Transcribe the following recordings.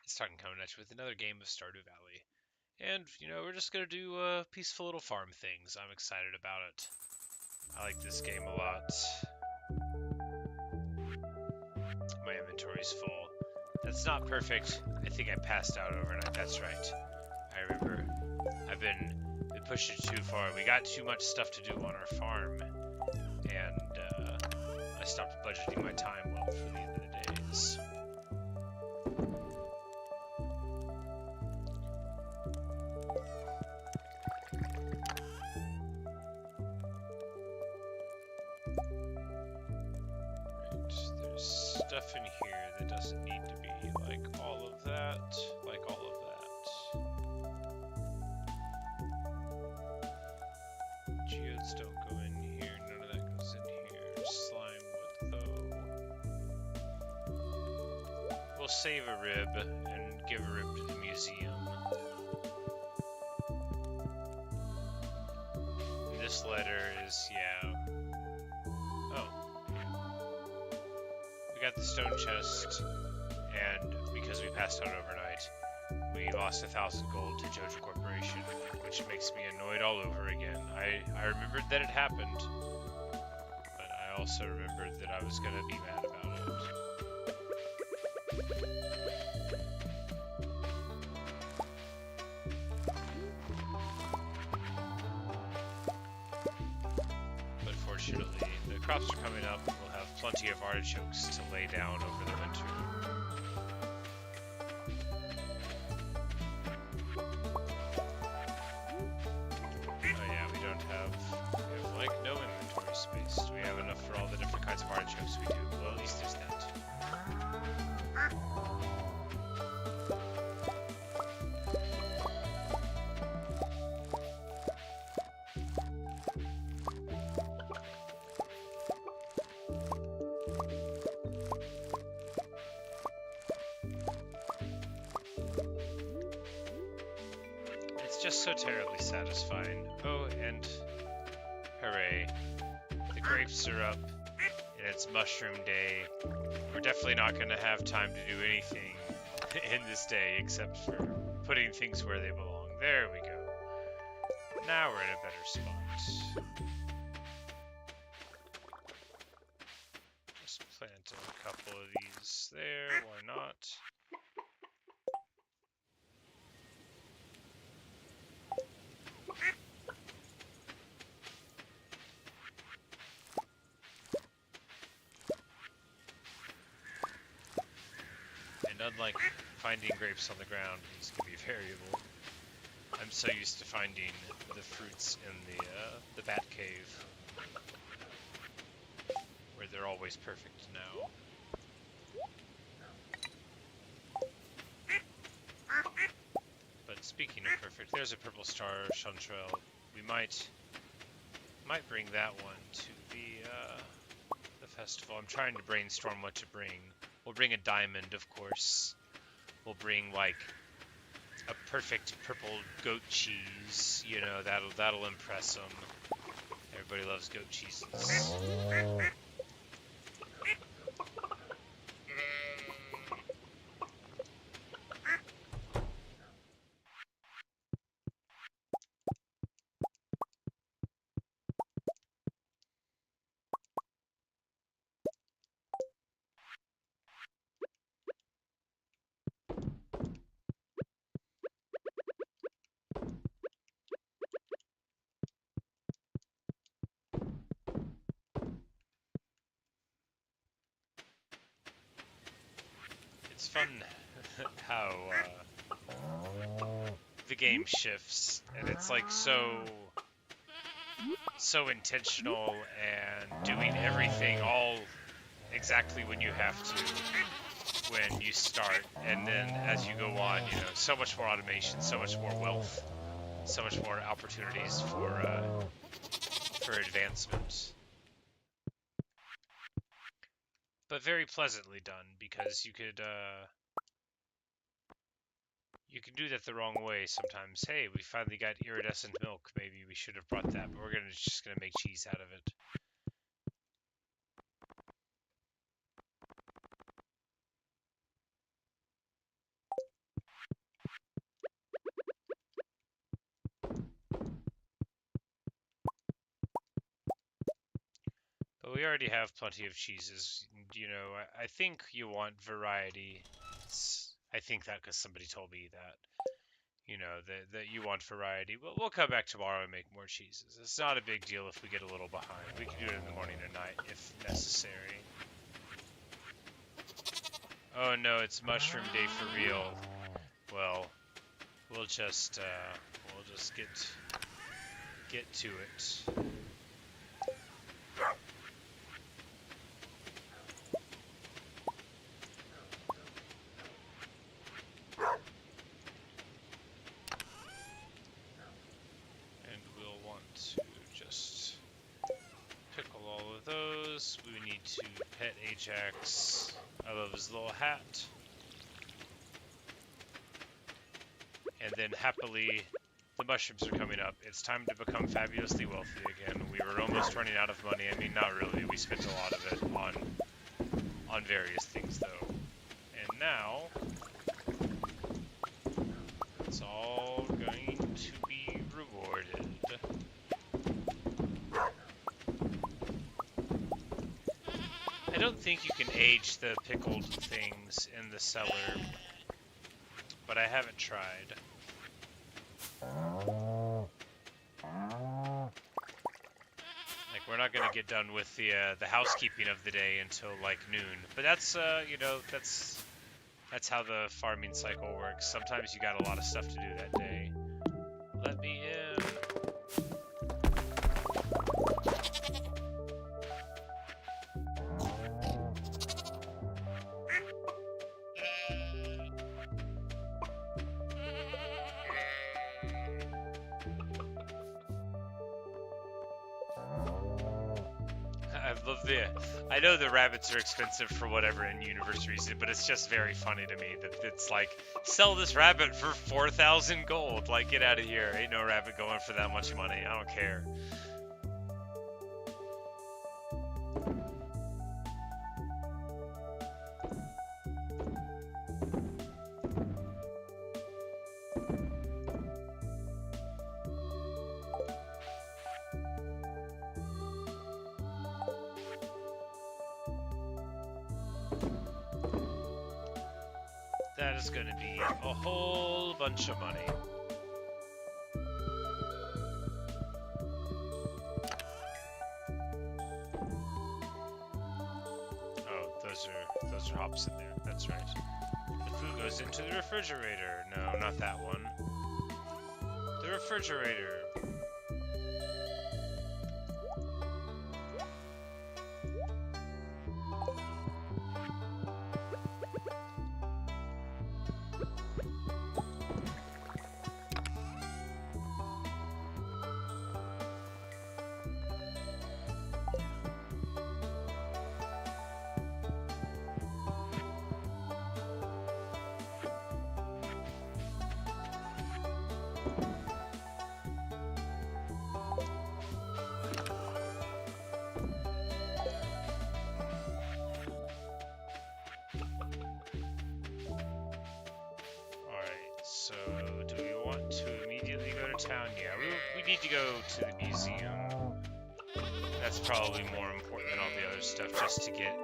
It's Talking Comanche with another game of Stardew Valley. And, we're just going to do peaceful little farm things. I'm excited about it. I like this game a lot. My inventory's full. That's not perfect. I think I passed out overnight. That's right. I remember. I've been pushed it too far. We got too much stuff to do on our farm. And I stopped budgeting my time well for the end of the days. Stuff in here that doesn't need to be like all of that, like all of that. Geodes don't go in here, none of that goes in here. Slime would though. We'll save a rib and give a rib to the museum. And this letter is, yeah. Oh. We got the stone chest, and because we passed out overnight, we lost 1,000 gold to Jojo Corporation, which makes me annoyed all over again. I remembered that it happened, but I also remembered that I was gonna be mad about it. But fortunately, the crops are coming up. We'll have plenty of artichokes to lay down over the winter. Oh yeah, we have like no inventory space. Do we have enough for all the different kinds of artichokes we do? Well, at least there's that. Just so terribly satisfying. Oh, and hooray. The grapes are up, and it's mushroom day. We're definitely not going to have time to do anything in this day except for putting things where they belong. There we go. Now we're in a better spot. Just plant a couple of these there, why not? And unlike finding grapes on the ground, these can be variable. I'm so used to finding the fruits in the bat cave, where they're always perfect now. But speaking of perfect, there's a purple star chanterelle. We might bring that one to the festival. I'm trying to brainstorm what to bring. We'll bring a diamond, of course. We'll bring like a perfect purple goat cheese. You know, that'll impress them. Everybody loves goat cheeses. It's fun how the game shifts, and it's like so intentional and doing everything all exactly when you have to when you start, and then as you go on, so much more automation, so much more wealth, so much more opportunities for advancement. But very pleasantly done, because you could do that the wrong way sometimes. Hey, we finally got iridescent milk. Maybe we should have brought that, but we're just gonna make cheese out of it. But we already have plenty of cheeses. You know, I think you want variety. I think that because somebody told me that. You know, that you want variety. But we'll come back tomorrow and make more cheeses. It's not a big deal if we get a little behind. We can do it in the morning or night if necessary. Oh no, it's mushroom day for real. Well, we'll just get to it. And we'll want to just pickle all of those. We need to pet Ajax. I love his little hat. And then happily, the mushrooms are coming up. It's time to become fabulously wealthy again. We were almost running out of money. I mean, not really. We spent a lot of it on various things, though. And now, it's all going to be rewarded. I don't think you can age the pickled things in the cellar, but I haven't tried. Like, we're not gonna get done with the housekeeping of the day until like noon. But that's you know, that's how the farming cycle works. Sometimes you got a lot of stuff to do that day. Let me in. I know the rabbits are expensive for whatever in-universe reason, but it's just very funny to me that it's like, sell this rabbit for 4,000 gold. Like, get out of here. Ain't no rabbit going for that much money. I don't care. That is going to be a whole bunch of money. Oh, those are hops in there. That's right. The food goes into the refrigerator. No, not that one. The refrigerator. So, do we want to immediately go to town? Yeah, we need to go to the museum. That's probably more important than all the other stuff, just to get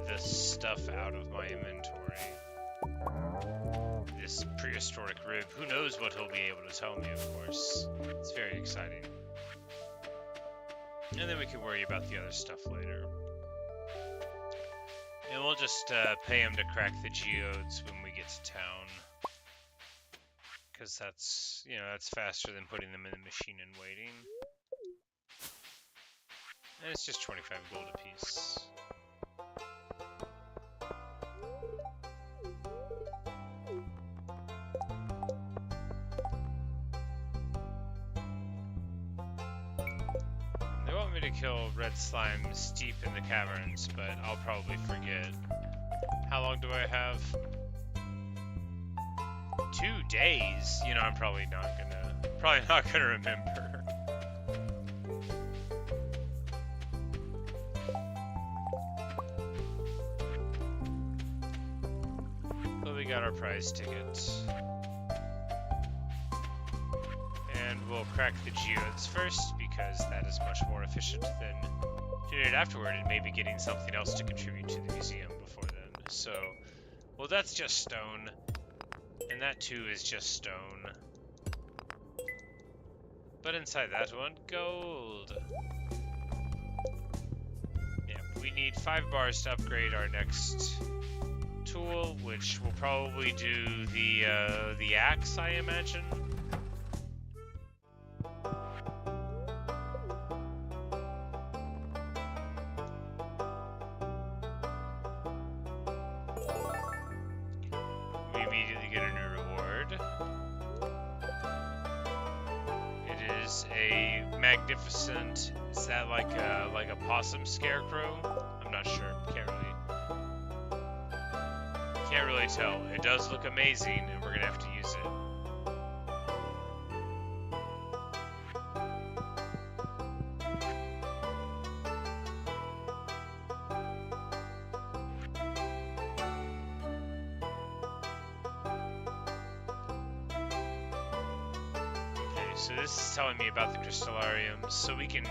the stuff out of my inventory. This prehistoric rib. Who knows what he'll be able to tell me, of course. It's very exciting. And then we can worry about the other stuff later. And we'll just pay him to crack the geodes when we get to town. Because that's, you know, that's faster than putting them in the machine and waiting. And it's just 25 gold apiece. They want me to kill red slimes deep in the caverns, but I'll probably forget. How long do I have? 2 days? You know, I'm probably not gonna remember. But we got our prize ticket. And we'll crack the geodes first, because that is much more efficient than doing it afterward and maybe getting something else to contribute to the museum before then. So, well, that's just stone. And that too is just stone. But inside that one, gold. Yeah, we need 5 bars to upgrade our next tool, which will probably do the axe, I imagine. We immediately get a new reward. It is a magnificent. Is that like a possum scarecrow? I'm not sure. Can't really tell. It does look amazing, and we're gonna have to use it. Okay, so this is telling me about the crystallarium. So we can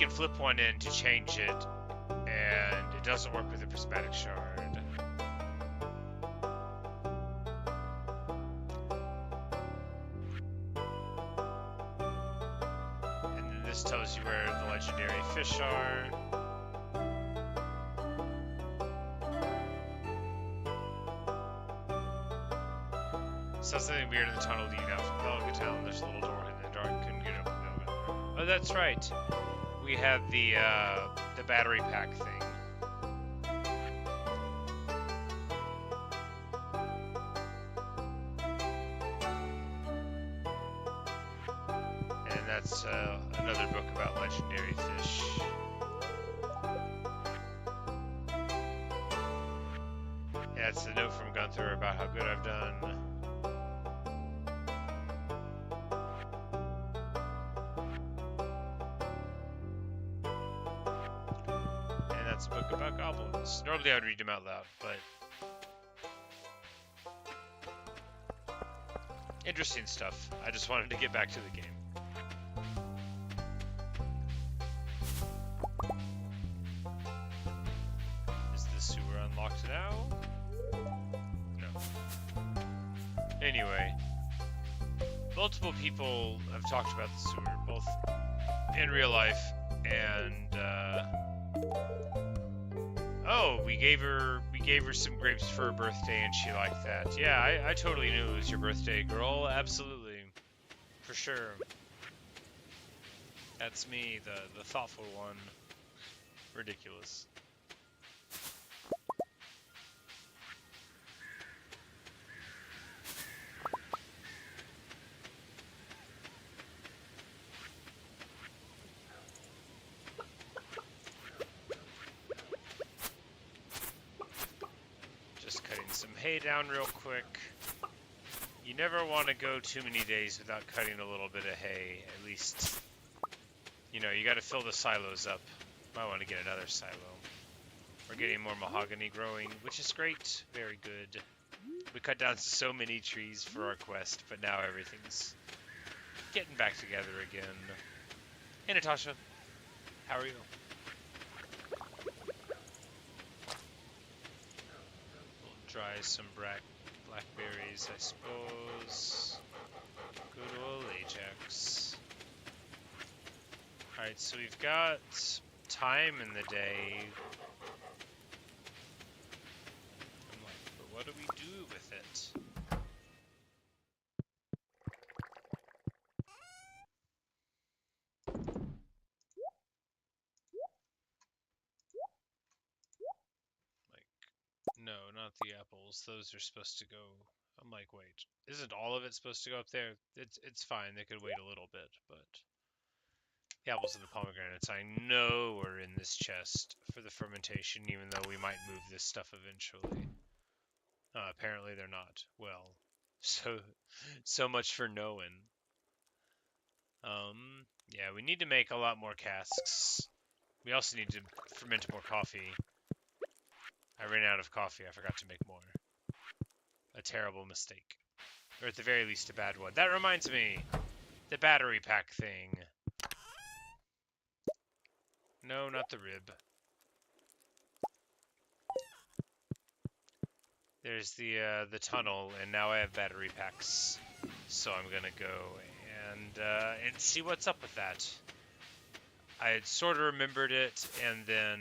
flip one in to change it, and it doesn't work with the prismatic shard. This tells you where the legendary fish are. Saw something weird in the tunnel leading out from Pelican Town. There's a little door in the dark. Couldn't get open. Oh, that's right. We have the battery pack thing. And that's another book about legendary fish. Yeah, it's a note from Gunther about how good I've done. And that's a book about goblins. Normally I would read them out loud, but interesting stuff. I just wanted to get back to the game. Is the sewer unlocked now? No. Anyway, multiple people have talked about the sewer, both in real life and oh, we gave her some grapes for her birthday and she liked that. Yeah, I totally knew it was your birthday, girl. Absolutely. For sure. That's me, the thoughtful one. Ridiculous. Hay down real quick. You never want to go too many days without cutting a little bit of hay. At least, you know, you got to fill the silos up. Might want to get another silo. We're getting more mahogany growing, which is great. Very good. We cut down so many trees for our quest, but now everything's getting back together again. Hey, Natasha. How are you? Try some blackberries, I suppose. Good old Ajax. Alright, so we've got time in the day. I'm like, but what do we do with it? No, not the apples. Those are supposed to go. I'm like, wait, isn't all of it supposed to go up there? It's fine. They could wait a little bit, but the apples and the pomegranates I know are in this chest for the fermentation, even though we might move this stuff eventually. Apparently they're not. Well, so much for knowing. Yeah, we need to make a lot more casks. We also need to ferment more coffee. I ran out of coffee. I forgot to make more. A terrible mistake. Or at the very least, a bad one. That reminds me! The battery pack thing. No, No, not the rib. There's the tunnel, and now I have battery packs. So I'm gonna go and see what's up with that. I had sort of remembered it, and then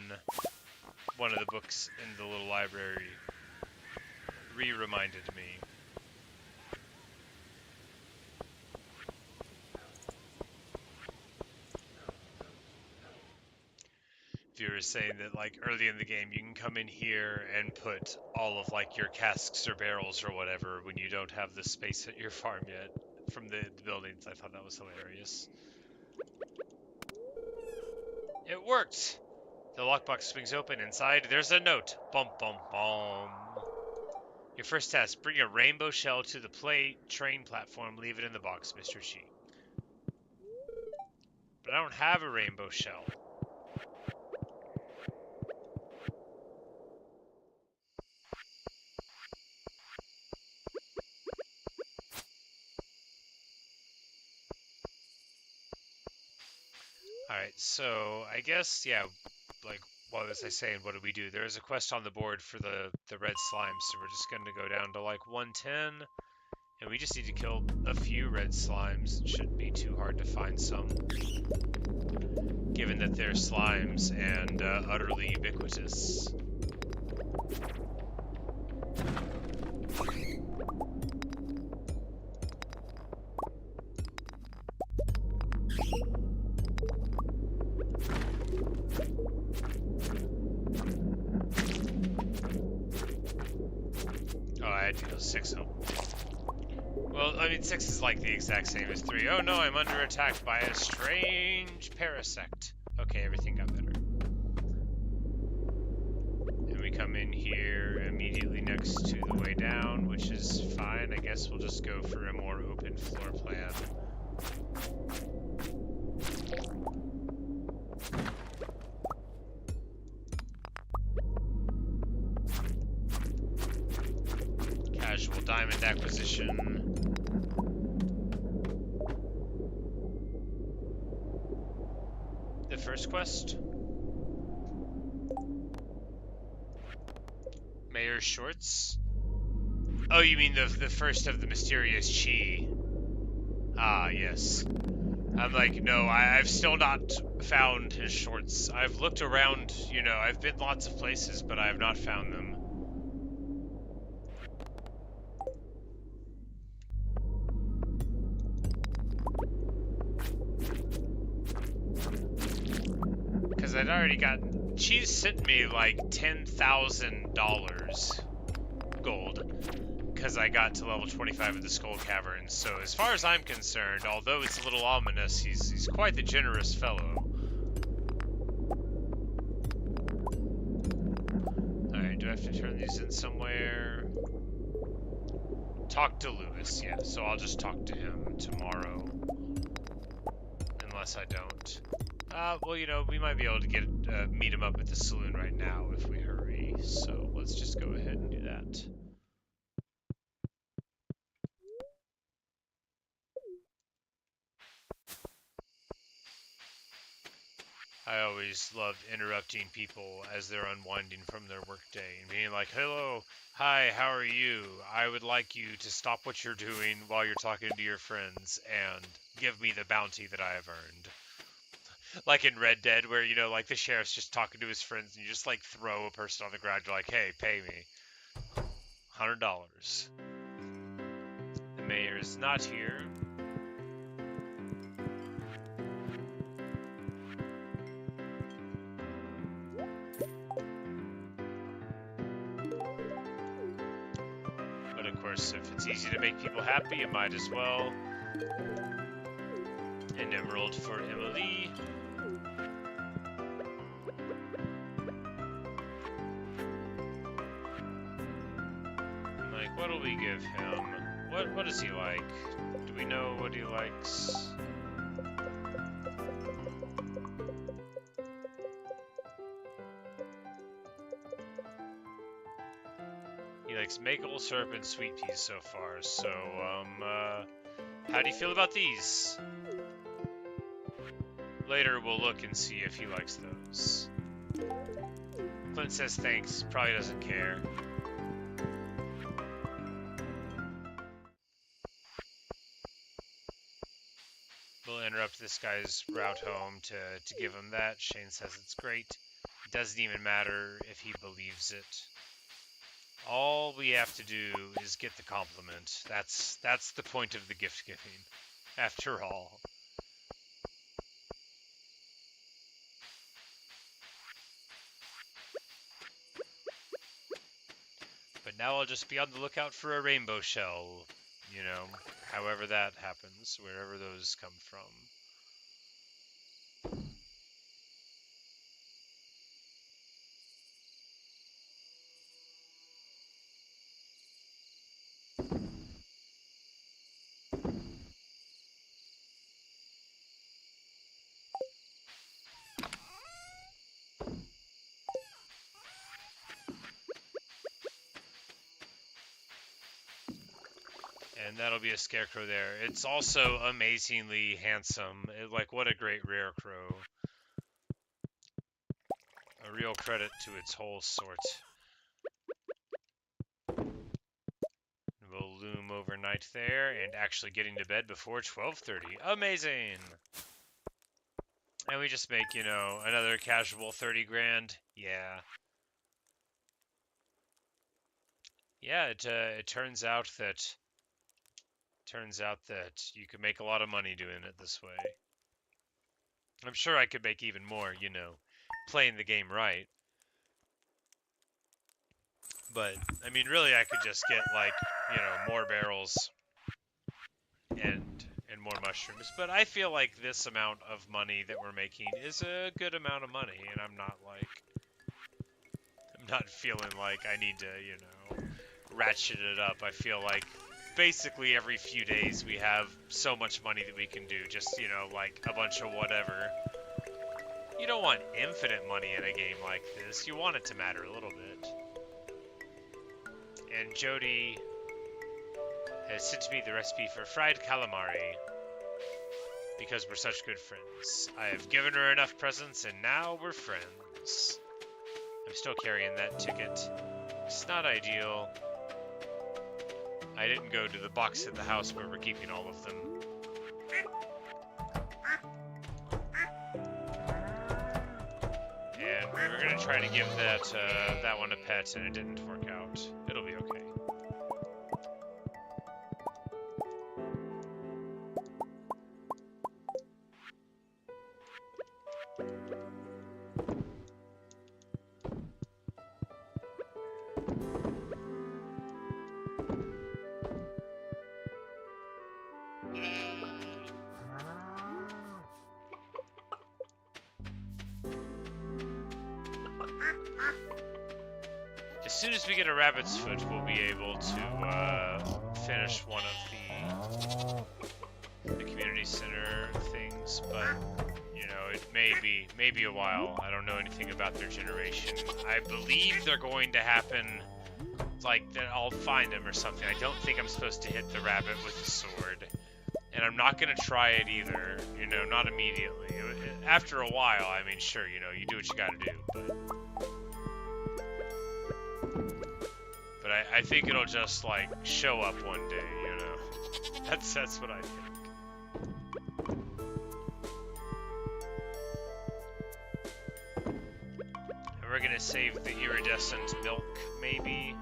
one of the books in the little library reminded me. If you were saying that, like, early in the game, you can come in here and put all of, like, your casks or barrels or whatever when you don't have the space at your farm yet from the buildings. I thought that was hilarious. It worked! The lockbox swings open. Inside, there's a note. Bum, bum, bum. Your first task, bring a rainbow shell to the train platform. Leave it in the box, Mr. Chi. But I don't have a rainbow shell. Alright, so I guess, yeah, like, what was I saying? What do we do? There's a quest on the board for the red slimes, so we're just going to go down to, like, 110, and we just need to kill a few red slimes. It shouldn't be too hard to find some, given that they're slimes and utterly ubiquitous. Oh, I had to kill 6 of them. Well, I mean, 6 is like the exact same as 3. Oh no, I'm under attack by a strange parasect. Okay, everything got better. And we come in here immediately next to the way down, which is fine. I guess we'll just go for a more open floor plan. Casual diamond acquisition. The first quest? Mayor's Shorts? Oh, you mean the first of the mysterious Chi. Ah, yes. I'm like, no, I've still not found his shorts. I've looked around, you know, I've been lots of places, but I have not found them. Because I'd already gotten... She's sent me like $10,000 gold. Because I got to level 25 of the Skull Cavern. So as far as I'm concerned, although it's a little ominous, he's quite the generous fellow. Alright, do I have to turn these in somewhere? Talk to Lewis, yeah. So I'll just talk to him tomorrow. Unless I don't. Well, you know, we might be able to get meet him up at the saloon right now if we hurry. So let's just go ahead and do that. I always love interrupting people as they're unwinding from their workday and being like, hello, hi, how are you? I would like you to stop what you're doing while you're talking to your friends and give me the bounty that I have earned. Like in Red Dead, where, you know, like the sheriff's just talking to his friends and you just like throw a person on the ground. You're like, hey, pay me $100. The mayor is not here. But of course, if it's easy to make people happy, you might as well. An emerald for Emily. Like, what'll we give him? What does he like? Do we know what he likes? He likes maple syrup and sweet peas so far, so, how do you feel about these? Later we'll look and see if he likes those. items. Clint says thanks, probably doesn't care. We'll interrupt this guy's route home to give him that. Shane says it's great. It doesn't even matter if he believes it. All we have to do is get the compliment. That's the point of the gift giving, after all. But now I'll just be on the lookout for a rainbow shell, you know, however that happens, wherever those come from. And that'll be a scarecrow there. It's also amazingly handsome. Like, what a great rare crow. A real credit to its whole sort. We'll loom overnight there and actually getting to bed before 12:30. Amazing! And we just make, you know, another casual 30 grand. Yeah. Yeah, it turns out that you could make a lot of money doing it this way. I'm sure I could make even more, you know, playing the game right. But, I mean, really, I could just get, like, you know, more barrels and more mushrooms. But I feel like this amount of money that we're making is a good amount of money, and I'm not feeling like I need to, you know, ratchet it up. I feel like basically every few days we have so much money that we can do, just, you know, like a bunch of whatever. You don't want infinite money in a game like this. You want it to matter a little bit. And Jody has sent me the recipe for fried calamari because we're such good friends. I have given her enough presents and now we're friends. I'm still carrying that ticket. It's not ideal. I didn't go to the box at the house where we're keeping all of them. And we were gonna try to give that one a pet, and it didn't work out. It'll be okay. As soon as we get a rabbit's foot, we'll be able to finish one of the community center things, but you know, it may be a while. I don't know anything about their generation. I believe they're going to happen, like, that I'll find them or something. I don't think I'm supposed to hit the rabbit with a sword, and I'm not gonna try it either, you know, not immediately. After a while, I mean, sure, you know, you do what you gotta do, but I think it'll just, like, show up one day, you know. That's what I think. And we're gonna save the iridescent milk, maybe.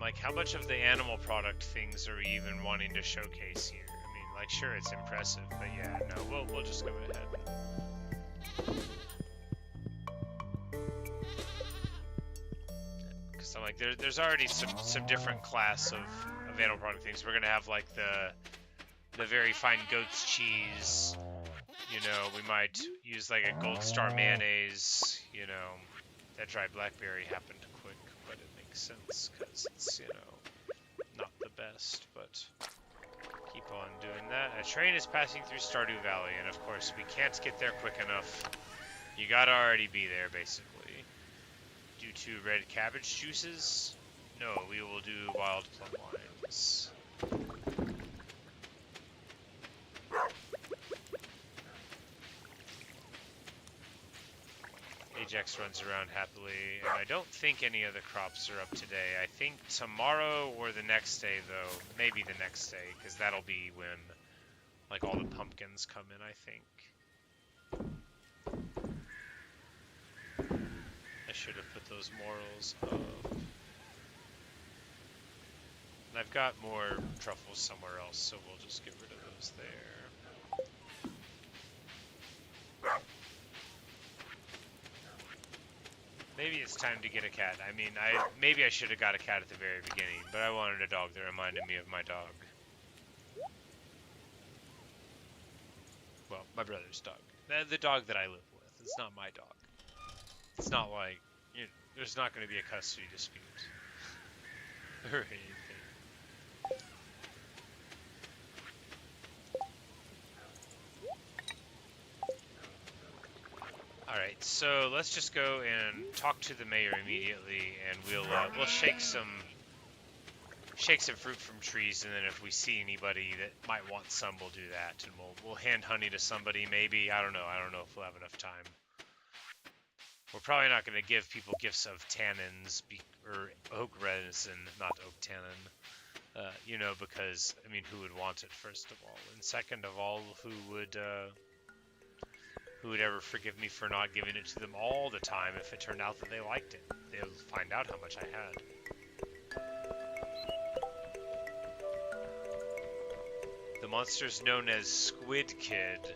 Like, how much of the animal product things are we even wanting to showcase here? I mean, like, sure, it's impressive, but yeah, no, we'll just go ahead. Because I'm like, there's already some different class of animal product things. We're gonna have, like, the very fine goat's cheese. You know, we might use, like, a Gold Star mayonnaise. You know, that dried blackberry happened quick, but it makes sense because it's, you know, not the best, but keep on doing that. A train is passing through Stardew Valley, and of course we can't get there quick enough. You gotta already be there, basically, due 2 red cabbage juices? No, we will do wild plum wines. Ajax runs around happily, and I don't think any of the crops are up today. I think tomorrow or the next day, though. Maybe the next day, because that'll be when, like, all the pumpkins come in, I think. I should have put those morals up. And I've got more truffles somewhere else, so we'll just get rid of those there. Maybe it's time to get a cat. I mean, maybe I should have got a cat at the very beginning, but I wanted a dog that reminded me of my dog. Well, my brother's dog. The dog that I live with. It's not my dog. It's not like, you know, there's not going to be a custody dispute. Or anything. Alright, so let's just go and talk to the mayor immediately, and we'll shake some fruit from trees, and then if we see anybody that might want some, we'll do that, and we'll hand honey to somebody. Maybe, I don't know if we'll have enough time. We're probably not going to give people gifts of tannins or oak resin, not oak tannin. You know, because I mean, who would want it first of all, and second of all, who would ever forgive me for not giving it to them all the time if it turned out that they liked it? They'll find out how much I had. The monsters known as Squid Kid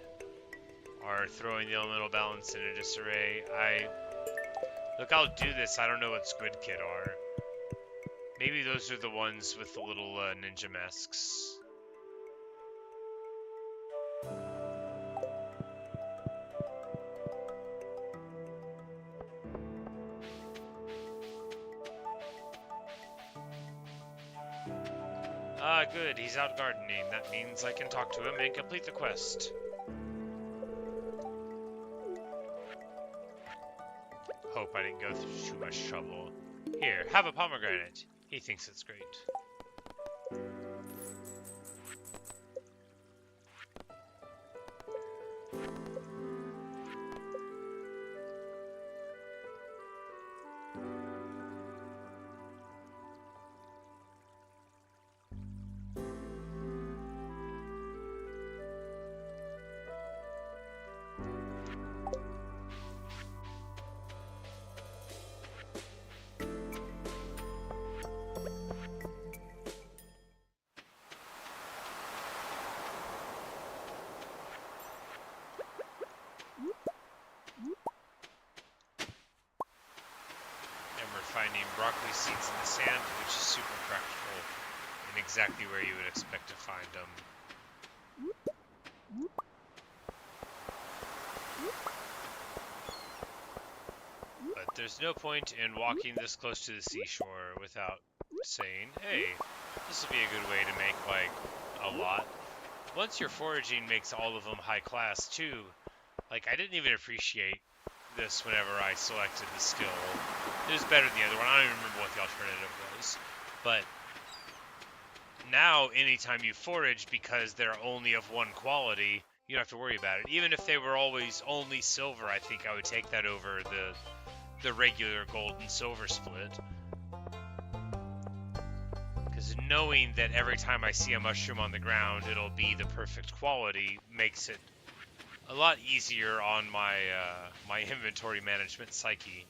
are throwing the elemental balance into disarray. Look, I'll do this. I don't know what Squid Kid are. Maybe those are the ones with the little ninja masks. Ah, good. He's out gardening. That means I can talk to him and complete the quest. Hope I didn't go through too much trouble. Here, have a pomegranate. He thinks it's great. Finding broccoli seeds in the sand, which is super practical and exactly where you would expect to find them. But there's no point in walking this close to the seashore without saying, hey, this will be a good way to make, like, a lot. Once your foraging makes all of them high class, too, like, I didn't even appreciate this whenever I selected the skill. It was better than the other one. I don't even remember what the alternative was. But now, anytime you forage, because they're only of one quality, you don't have to worry about it. Even if they were always only silver, I think I would take that over the regular gold and silver split. Because knowing that every time I see a mushroom on the ground, it'll be the perfect quality, makes it a lot easier on my my inventory management psyche.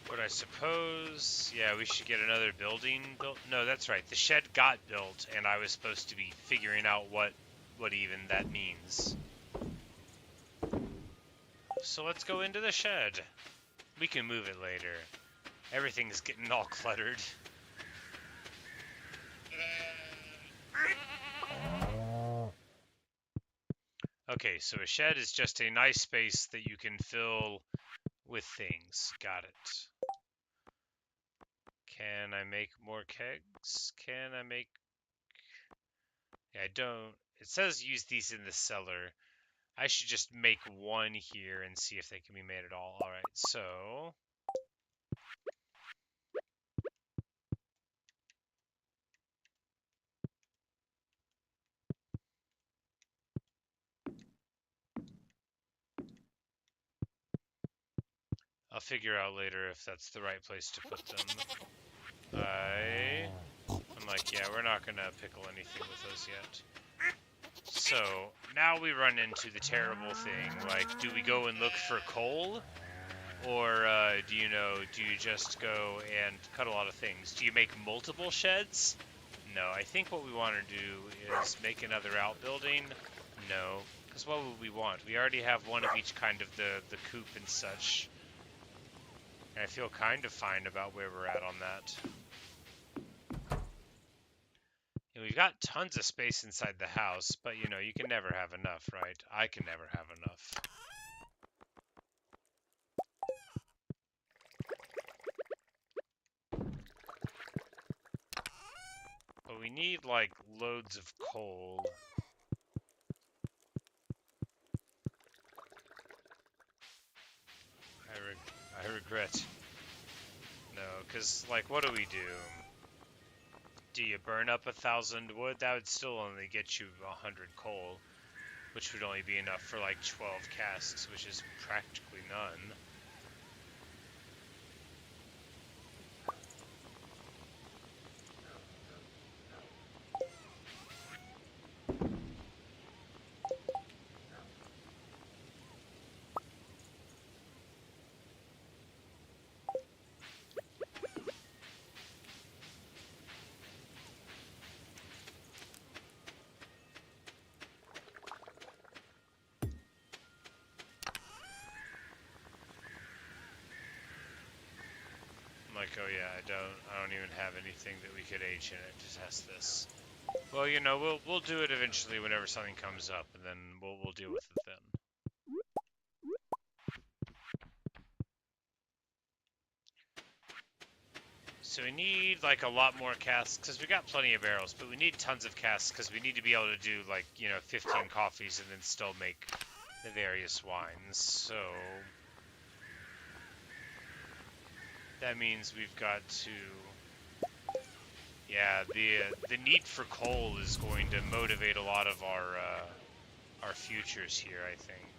But I suppose, yeah, we should get another building built. No, that's right. The shed got built, and I was supposed to be figuring out what even that means. So let's go into the shed. We can move it later. Everything's getting all cluttered. Okay, so a shed is just a nice space that you can fill with things. Got it. Can I make more kegs? Can I make... Yeah, I don't... It says use these in the cellar. I should just make one here and see if they can be made at all. Alright, so... I'll figure out later if that's the right place to put them. I'm like, yeah, we're not gonna pickle anything with those yet. So, now we run into the terrible thing, like, do we go and look for coal? Or, do you just go and cut a lot of things? Do you make multiple sheds? No, I think what we want to do is make another outbuilding. No, because what would we want? We already have one of each kind of the coop and such. And I feel kind of fine about where we're at on that. And we've got tons of space inside the house, but you can never have enough, right? I can never have enough. But we need, like, loads of coal. I regret. No, because, like, what do we do? Do you burn up 1,000 wood? That would still only get you 100 coal, which would only be enough for, like, 12 casks, which is practically none. Like, oh yeah, I don't even have anything that we could age in it to test this. Well, we'll do it eventually whenever something comes up, and then we'll deal with it then. So we need, like, a lot more casks, because we got plenty of barrels, but we need tons of casks, because we need to be able to do, like, 15 coffees and then still make the various wines. So that means we've got to... Yeah, the need for coal is going to motivate a lot of our futures here, I think.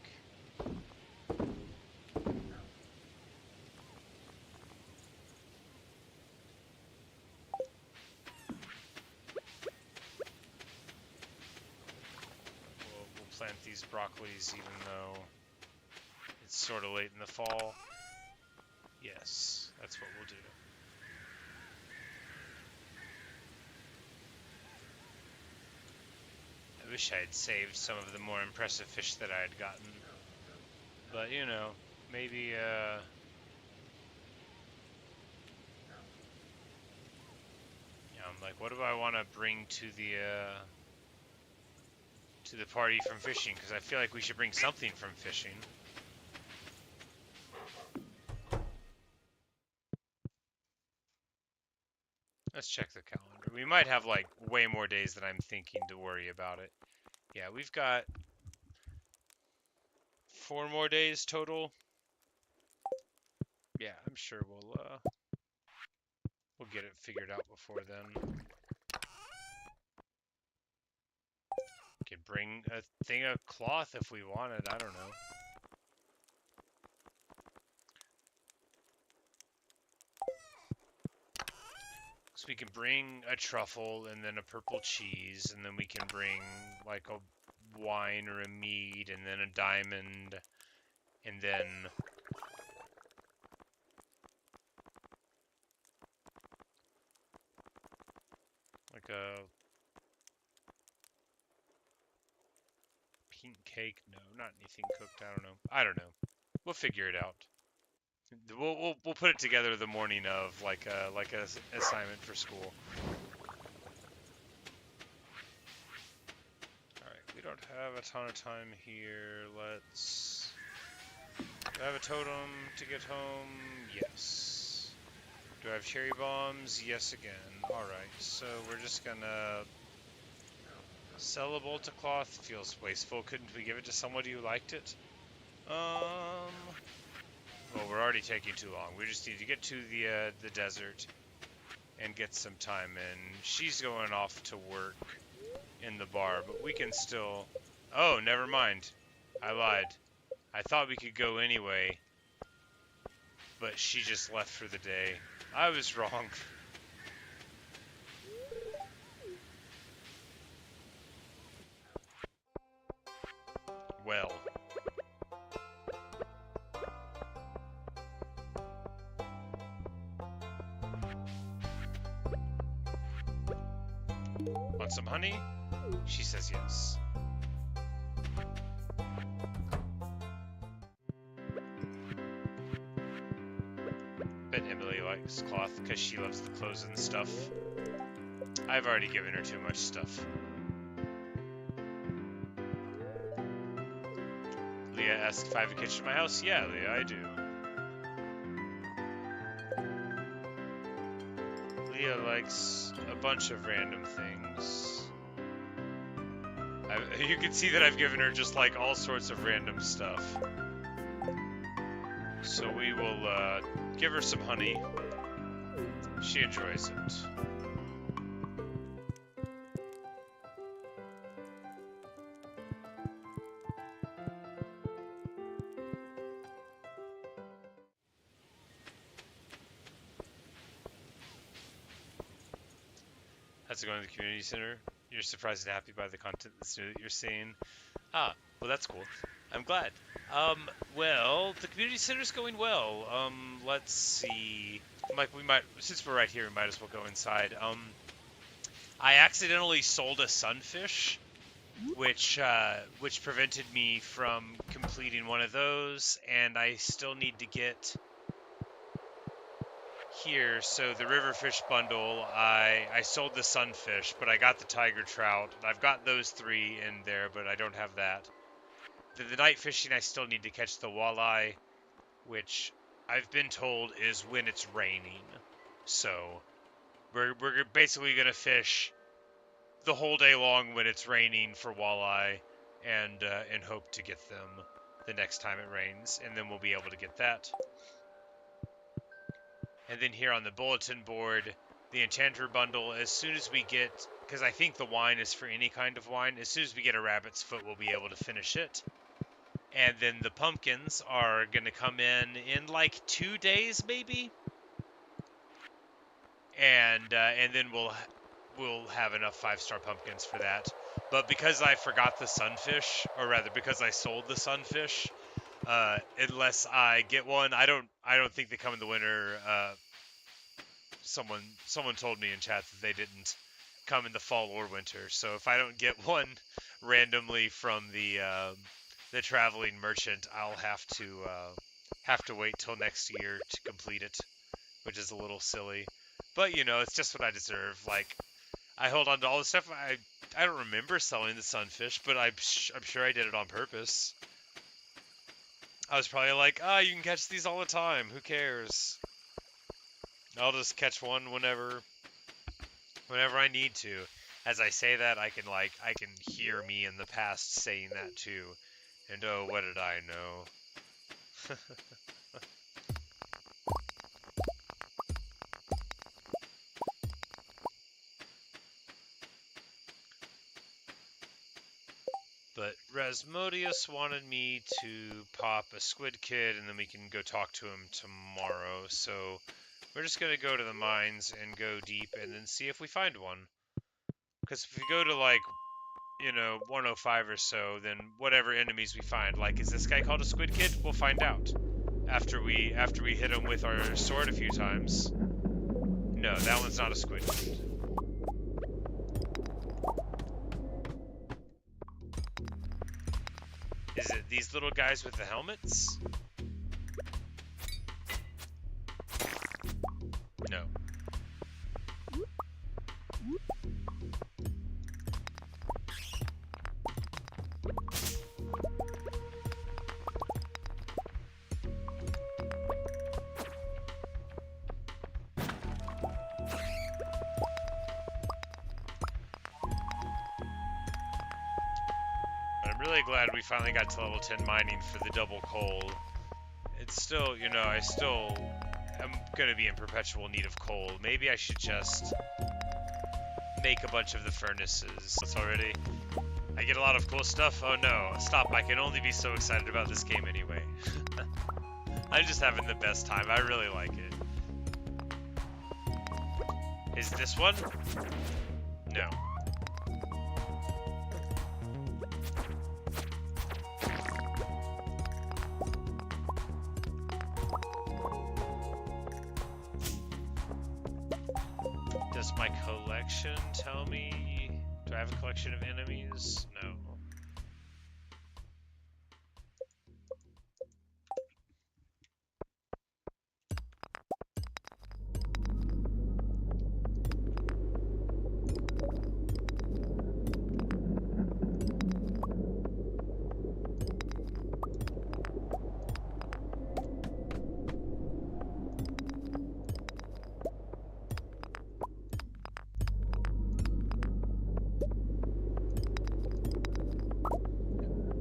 We'll plant these broccolis even though it's sort of late in the fall. Yes, that's what we'll do. I wish I had saved some of the more impressive fish that I had gotten. But, maybe, yeah, I'm like, what do I want to bring to the party from fishing? Because I feel like we should bring something from fishing. Let's check the calendar. We might have, like, way more days than I'm thinking to worry about it. Yeah, we've got 4 more days total. Yeah, I'm sure we'll get it figured out before then. Could bring a thing of cloth if we wanted, I don't know. So we can bring a truffle and then a purple cheese, and then we can bring like a wine or a mead, and then a diamond, and then like a pink cake. No, not anything cooked. I don't know. We'll figure it out. We'll put it together the morning of like a assignment for school. All right, we don't have a ton of time here. Let's... Do I have a totem to get home? Yes. Do I have cherry bombs? Yes again. Alright, so we're just gonna sell a bolt of cloth. Feels wasteful. Couldn't we give it to somebody who liked it? Well, we're already taking too long. We just need to get to the desert and get some time in. She's going off to work in the bar, but we can still... Oh, never mind. I lied. I thought we could go anyway, but she just left for the day. I was wrong. Well. Want some honey? She says yes. Bet Emily likes cloth because she loves the clothes and stuff. I've already given her too much stuff. Leah asks if I have a kitchen in my house. Yeah, Leah, I do. Leah likes a bunch of random things. You can see that I've given her just like all sorts of random stuff. So we will give her some honey. She enjoys it. How's it going to the community center? You're surprised and happy by the content that you're seeing. Ah, well that's cool. I'm glad. Well, the community center's going well. Let's see. Mike, since we're right here, we might as well go inside. I accidentally sold a sunfish, which prevented me from completing one of those, and I still need to get here. So the river fish bundle, I sold the sunfish, but I got the tiger trout. I've got those 3 in there, but I don't have that. The night fishing, I still need to catch the walleye, which I've been told is when it's raining. So we're basically gonna fish the whole day long when it's raining for walleye, and hope to get them the next time it rains, and then we'll be able to get that. And then here on the bulletin board, the enchanter bundle, as soon as we get, because I think the wine is for any kind of wine, as soon as we get a rabbit's foot, we'll be able to finish it. And then the pumpkins are going to come in like 2 days, maybe. And then we'll have enough 5-star pumpkins for that. But because I forgot the sunfish, or rather because I sold the sunfish, unless I get one, I don't think they come in the winter. Someone told me in chat that they didn't come in the fall or winter. So if I don't get one randomly from the traveling merchant, I'll have to wait till next year to complete it, which is a little silly. But you know, it's just what I deserve. Like, I hold on to all the stuff. I don't remember selling the sunfish, but I'm sure I did it on purpose. I was probably like, you can catch these all the time. Who cares? I'll just catch one whenever I need to. As I say that, I can hear me in the past saying that too. And oh, what did I know? But Rasmodius wanted me to pop a squid kid, and then we can go talk to him tomorrow. So we're just going to go to the mines and go deep and then see if we find one. Because if we go to, like, 105 or so, then whatever enemies we find, like, is this guy called a squid kid? We'll find out after we hit him with our sword a few times. No, that one's not a squid kid. Is it these little guys with the helmets? No. really glad we finally got to level 10 mining for the double coal. It's still, you know, I still am gonna be in perpetual need of coal. Maybe I should just make a bunch of the furnaces. It's already. I get a lot of cool stuff. Oh no, stop. I can only be so excited about this game anyway. I'm just having the best time. I really like it. Is this one? No. Does my collection tell me? Do I have a collection of enemies? No.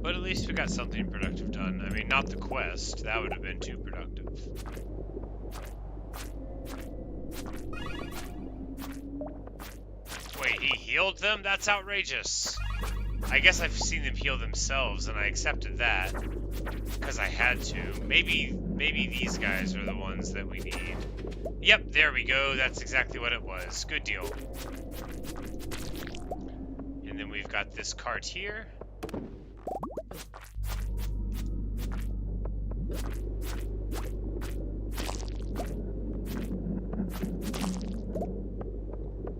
But at least we got something productive done. I mean, not the quest. That would have been too productive. Wait, he healed them? That's outrageous. I guess I've seen them heal themselves, and I accepted that. Because I had to. Maybe these guys are the ones that we need. Yep, there we go. That's exactly what it was. Good deal. And then we've got this cart here.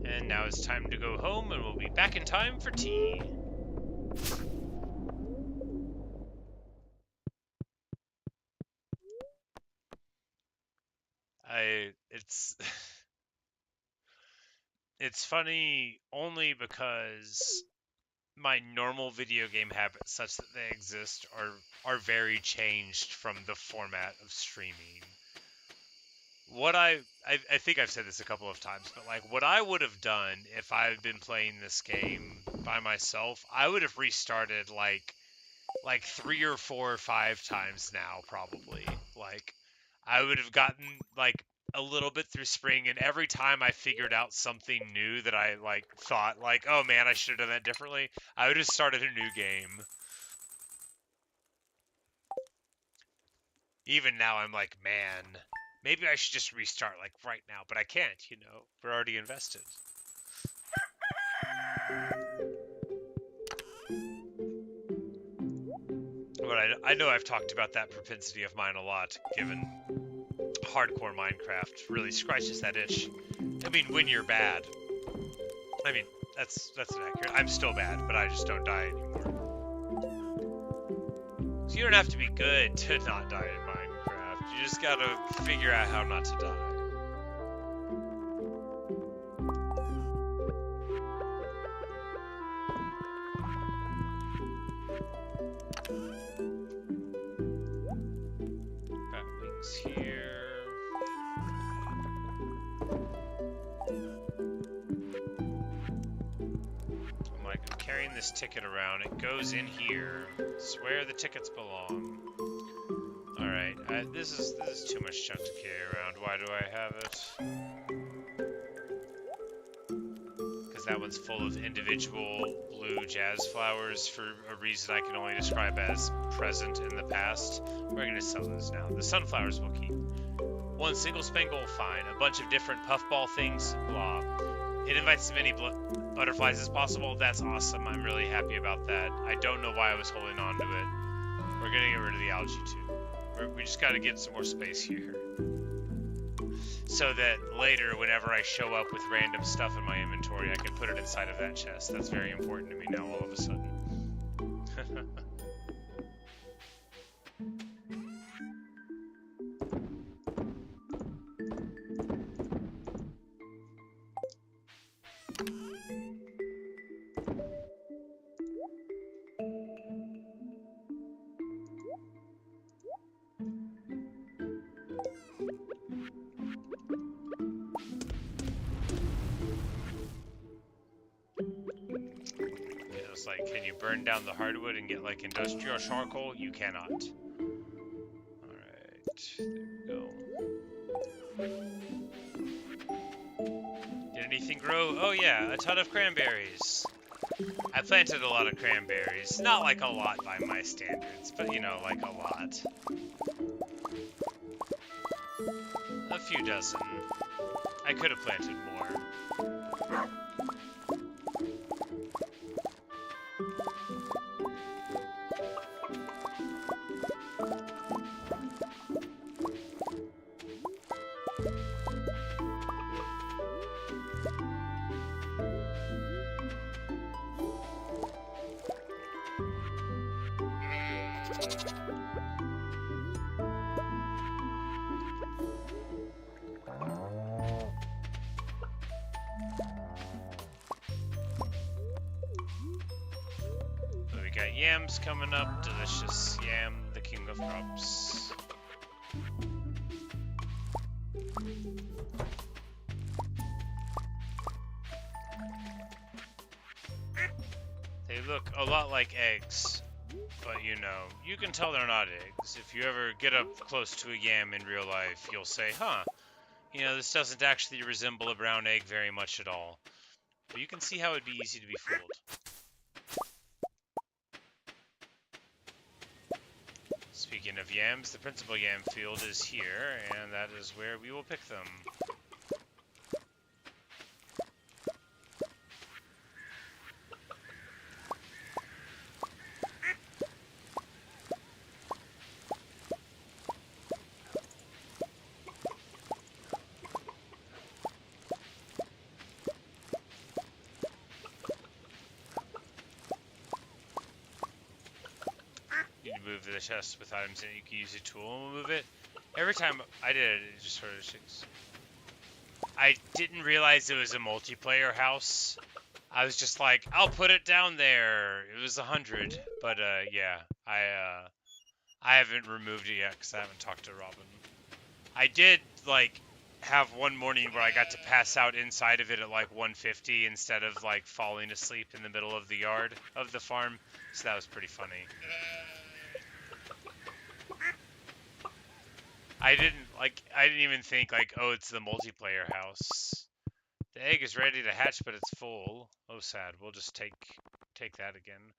And now it's time to go home, and we'll be back in time for tea. It's funny only because my normal video game habits, such that they exist, are very changed from the format of streaming. What I think I've said this a couple of times, but like what I would have done if I had been playing this game by myself, I would have restarted like 3 or 4 or 5 times now, probably. Like I would have gotten like a little bit through spring, and every time I figured out something new that I like thought like, oh man, I should have done that differently, I would have started a new game. Even now I'm like, man, maybe I should just restart like right now, but I can't, you know, we're already invested. But I know I've talked about that propensity of mine a lot, given hardcore Minecraft really scratches that itch. I mean, when you're bad. I mean, that's inaccurate. I'm still bad, but I just don't die anymore. So you don't have to be good to not die in Minecraft. You just gotta figure out how not to die. Got wings here. I'm carrying this ticket around. It goes in here. It's where the tickets belong. Alright, this is too much junk to carry around. Why do I have it? Because that one's full of individual blue jazz flowers for a reason I can only describe as present in the past. We're going to sell those now. The sunflowers will keep. One single spangle, fine. A bunch of different puffball things, blah. It invites as many butterflies as possible. That's awesome. I'm really happy about that. I don't know why I was holding on to it. We're going to get rid of the algae too. We just got to get some more space here. So that later, whenever I show up with random stuff in my inventory, I can put it inside of that chest. That's very important to me now all of a sudden. like, can you burn down the hardwood and get like industrial charcoal? You cannot. Alright, there we go. Did anything grow? Oh yeah, a ton of cranberries. I planted a lot of cranberries. Not like a lot by my standards, but you know, like a lot. A few dozen. I could have planted more. We got yams coming up. Delicious yam, the king of crops. They look a lot like eggs, but you know, you can tell they're not eggs. If you ever get up close to a yam in real life, you'll say, huh, you know, this doesn't actually resemble a brown egg very much at all. But you can see how it'd be easy to be fooled. Speaking of yams, the principal yam field is here, and that is where we will pick them. Move the chest with items in it. You can use a tool and move it. Every time I did it, it just sort of shakes. I didn't realize it was a multiplayer house. I was just like, I'll put it down there. It was 100, but yeah, I haven't removed it yet because I haven't talked to Robin. I did like have one morning where I got to pass out inside of it at like 150 instead of like falling asleep in the middle of the yard of the farm, so that was pretty funny. I didn't even think like, oh, it's the multiplayer house. The egg is ready to hatch, but it's full. Oh, sad. We'll just take that again.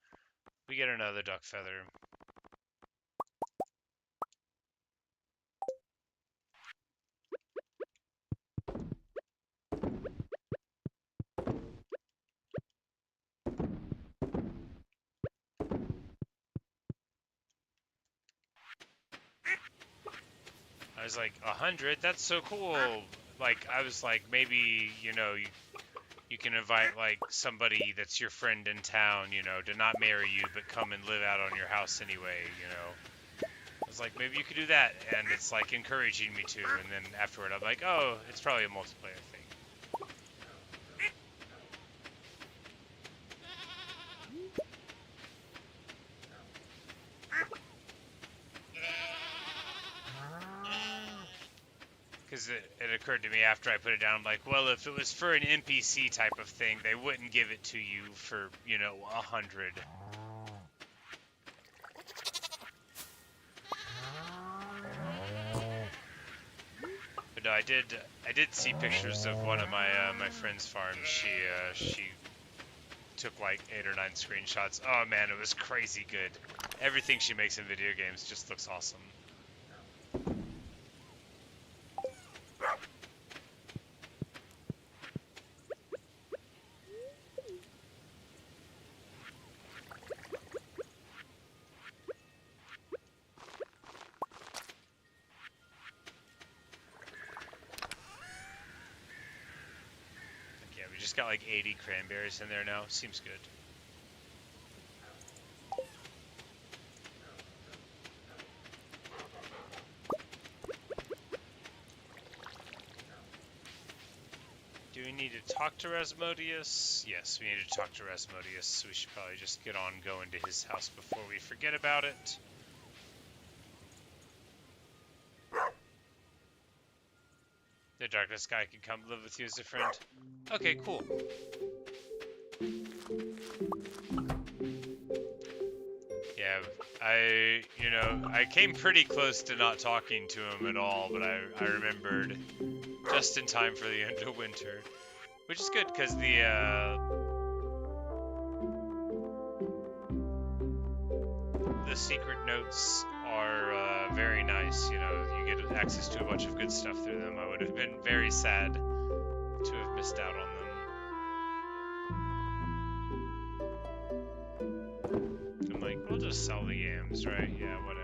We get another duck feather. I was like, 100? That's so cool. Like, I was like, maybe, you know, you can invite, like, somebody that's your friend in town, you know, to not marry you, but come and live out on your house anyway, you know. I was like, maybe you could do that, and it's, like, encouraging me to, and then afterward I'm like, oh, it's probably a multiplayer thing. Because it occurred to me after I put it down, I'm like, well, if it was for an NPC type of thing, they wouldn't give it to you for, you know, 100. But no, I did see pictures of one of my my friend's farms. She took like 8 or 9 screenshots. Oh man, it was crazy good. Everything she makes in video games just looks awesome. Just got like 80 cranberries in there now. Seems good. Do we need to talk to Rasmodius? Yes, we need to talk to Rasmodius. We should probably just get on going to his house before we forget about it. The darkness guy can come live with you as a friend. Okay, cool. I came pretty close to not talking to him at all, but I remembered just in time for the end of winter, which is good because the secret notes are very nice. You know, you get access to a bunch of good stuff through them. I would have been very sad to have missed out on them. I'm like, we'll just sell the yams, right? Yeah, whatever.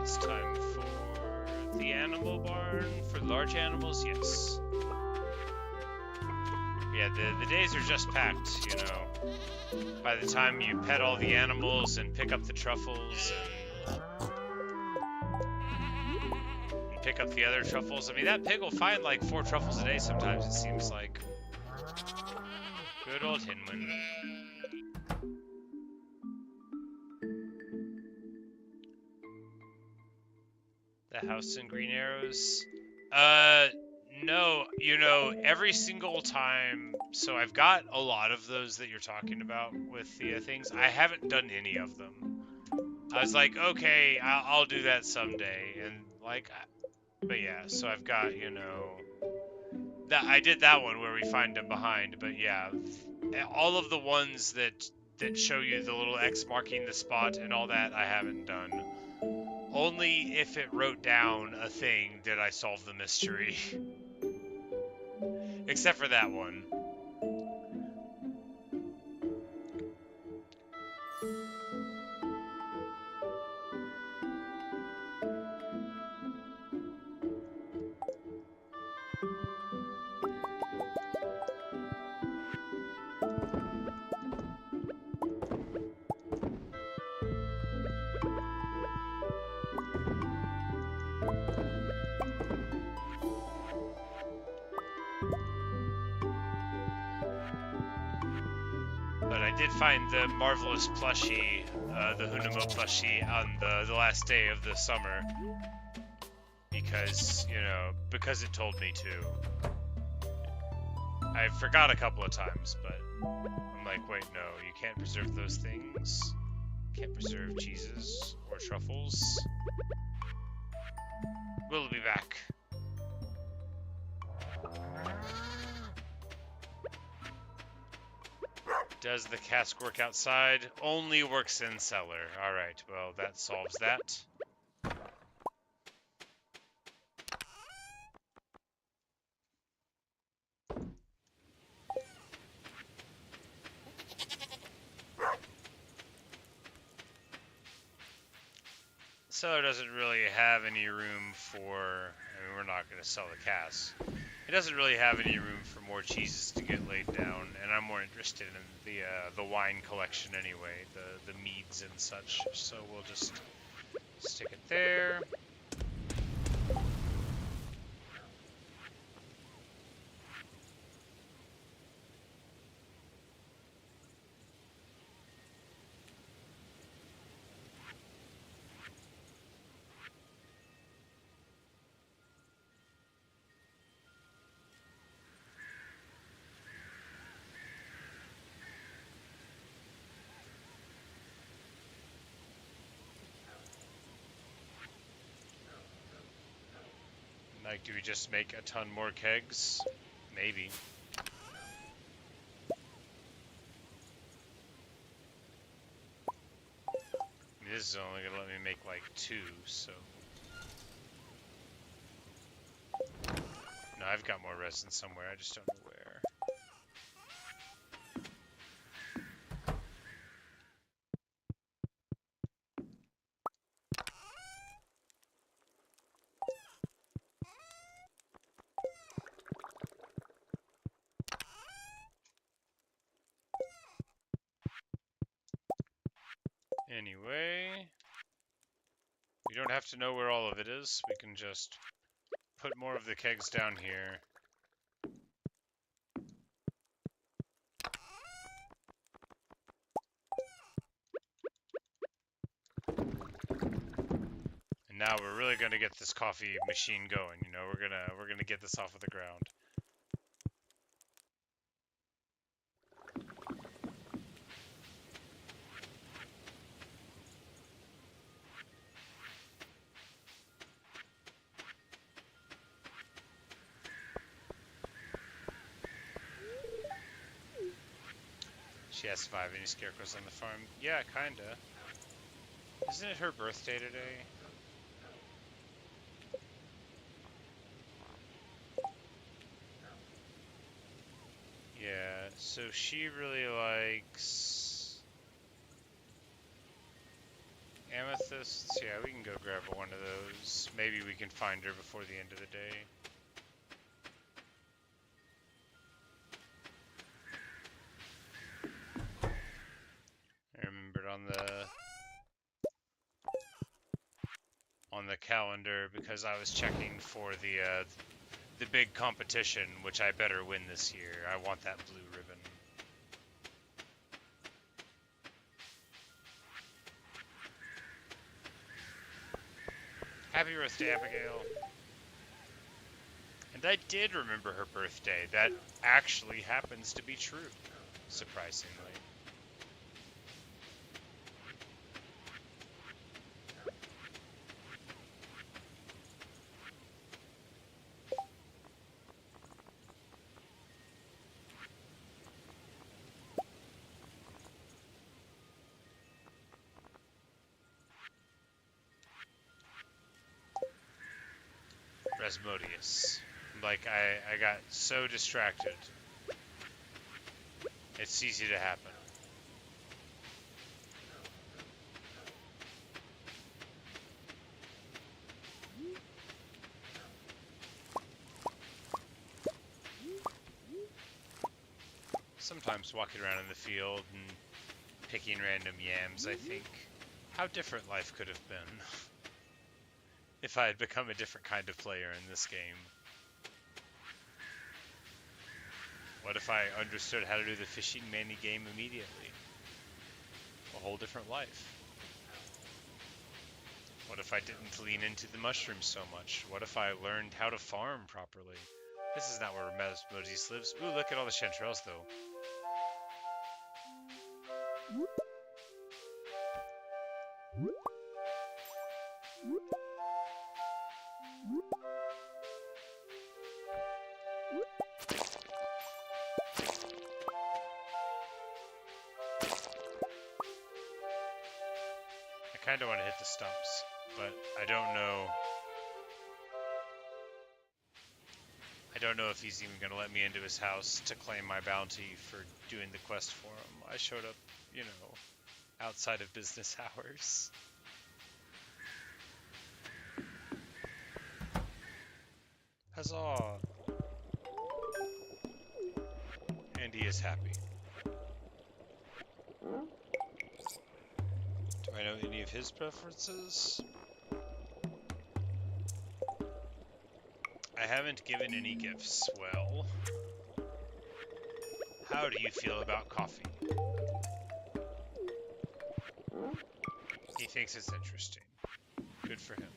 It's time for the animal barn. For large animals, yes. Yeah, the days are just packed, you know. By the time you pet all the animals and pick up the truffles and pick up the other truffles. I mean, that pig will find like 4 truffles a day sometimes, it seems like. Good old Hinwin. The house in Green Arrows? No, you know, every single time. So I've got a lot of those that you're talking about with the things. I haven't done any of them. I was like, okay, I'll do that someday, and like, but yeah. So I've got, you know, that I did that one where we find them behind, but yeah, all of the ones that show you the little X marking the spot and all that, I haven't done. Only if it wrote down a thing did I solve the mystery. Except for that one. But I did find the marvelous plushie, the Hunamo plushie, on the last day of the summer. Because, you know, because it told me to. I forgot a couple of times, but I'm like, wait, no, you can't preserve those things. Can't preserve cheeses or truffles. We'll be back. Does the cask work outside? Only works in cellar. Alright, well, that solves that. Cellar doesn't really have any room for, I mean, we're not going to sell the cask. It doesn't really have any room for more cheeses to get laid down, and I'm more interested in the wine collection anyway, the meads and such. So we'll just stick it there. Like, do we just make a ton more kegs? Maybe. I mean, this is only gonna let me make like 2, so. No, I've got more resin somewhere, I just don't know where. Anyway, we don't have to know where all of it is. We can just put more of the kegs down here. And now we're really gonna get this coffee machine going. You know, we're gonna get this off of the ground. She asked if I have any scarecrows on the farm. Yeah, kinda. Isn't it her birthday today? Yeah, so she really likes amethysts. Yeah, we can go grab one of those. Maybe we can find her before the end of the day. I remembered on the calendar because I was checking for the big competition, which I better win this year. I want that blue ribbon. Happy birthday, Abigail. And I did remember her birthday. That actually happens to be true, surprisingly. Resmodius. Like, I got so distracted. It's easy to happen. Sometimes walking around in the field and picking random yams, I think how different life could have been if I had become a different kind of player in this game. What if I understood how to do the fishing mini game immediately? A whole different life. What if I didn't lean into the mushrooms so much? What if I learned how to farm properly? This is not where Moses lives. Ooh, look at all the chanterelles, though. I kind of want to hit the stumps, but I don't know. I don't know if he's even going to let me into his house to claim my bounty for doing the quest for him. I showed up, you know, outside of business hours. Huzzah! And he is happy. Do I know any of his preferences? I haven't given any gifts. Well, how do you feel about coffee? He thinks it's interesting. Good for him.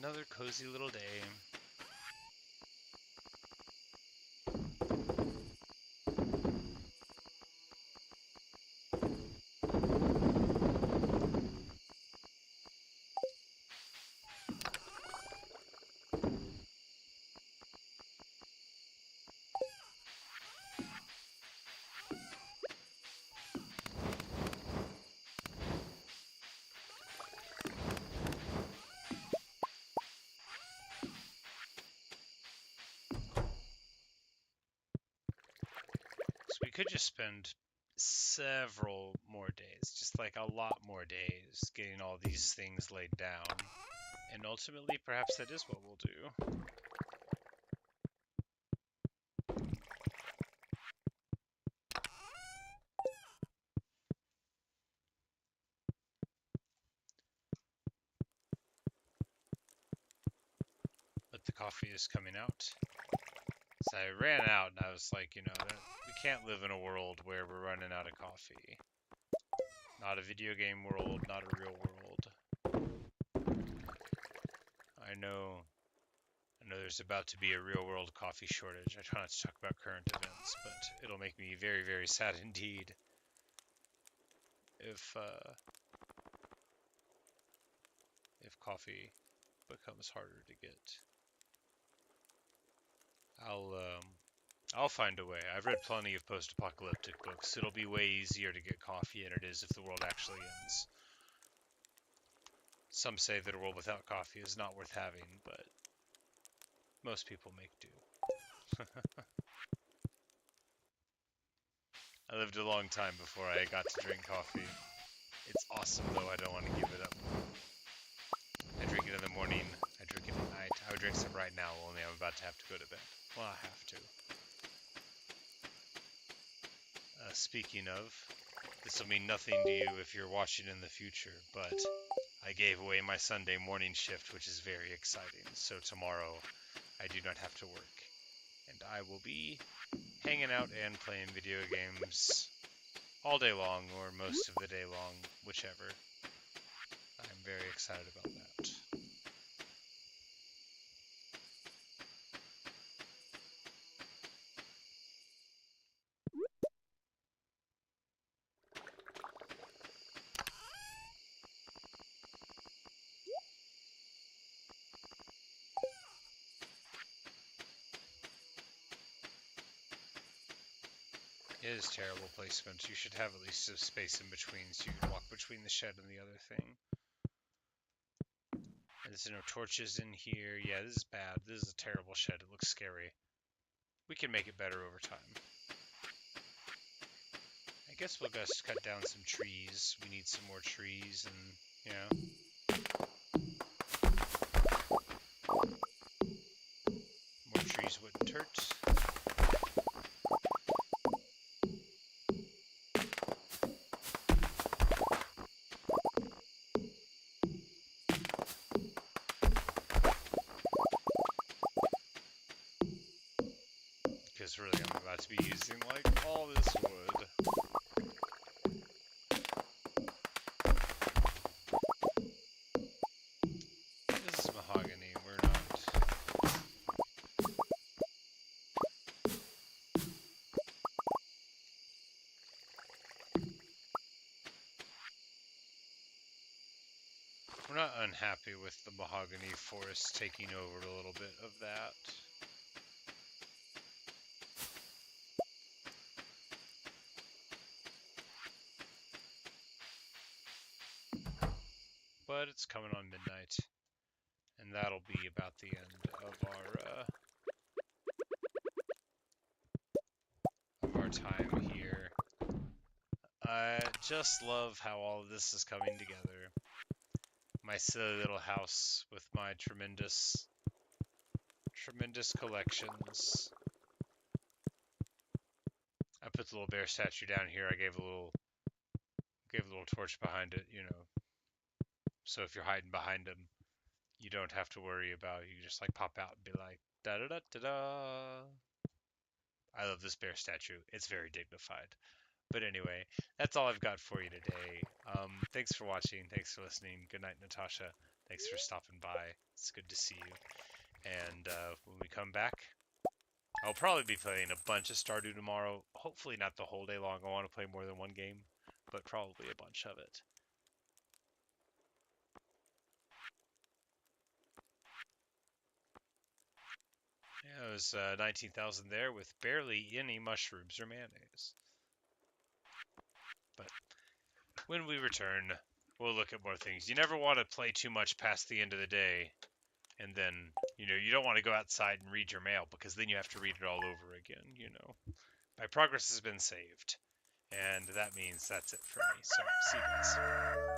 Another cozy little day. We could just spend several more days, just like a lot more days, getting all these things laid down. And ultimately, perhaps that is what we'll do. But the coffee is coming out. So I ran out, and I was like, we can't live in a world where we're running out of coffee. Not a video game world, not a real world. I know there's about to be a real world coffee shortage. I try not to talk about current events, but it'll make me very, very sad indeed if coffee becomes harder to get. I'll find a way. I've read plenty of post-apocalyptic books. It'll be way easier to get coffee than it is if the world actually ends. Some say that a world without coffee is not worth having, but most people make do. I lived a long time before I got to drink coffee. It's awesome, though. I don't want to give it up. I drink it in the morning. I drink it at night. I would drink some right now, only I'm about to have to go to bed. Well, I have to. Speaking of, this will mean nothing to you if you're watching in the future, but I gave away my Sunday morning shift, which is very exciting. So tomorrow, I do not have to work, and I will be hanging out and playing video games all day long, or most of the day long, whichever. I'm very excited about that. It is terrible placement. You should have at least a space in between so you can walk between the shed and the other thing. There's no torches in here. Yeah, this is bad. This is a terrible shed. It looks scary. We can make it better over time. I guess we'll just cut down some trees. We need some more trees and, more trees wouldn't hurt. Because really I'm about to be using like all this wood. This is mahogany, we're not. We're not unhappy with the mahogany forest taking over a little bit of that. But it's coming on midnight, and that'll be about the end of our time here. I just love how all of this is coming together. My silly little house with my tremendous collections. I put the little bear statue down here. I gave a little torch behind it, so if you're hiding behind him, you don't have to worry about it. You just like pop out and be like, da da da da da. I love this bear statue. It's very dignified. But anyway, that's all I've got for you today. Thanks for watching. Thanks for listening. Good night, Natasha. Thanks for stopping by. It's good to see you. And when we come back, I'll probably be playing a bunch of Stardew tomorrow. Hopefully not the whole day long. I want to play more than one game, but probably a bunch of it. Yeah, it was 19,000 there with barely any mushrooms or mayonnaise. But when we return, we'll look at more things. You never want to play too much past the end of the day, and then, you don't want to go outside and read your mail, because then you have to read it all over again, My progress has been saved. And that means that's it for me. So, see you guys.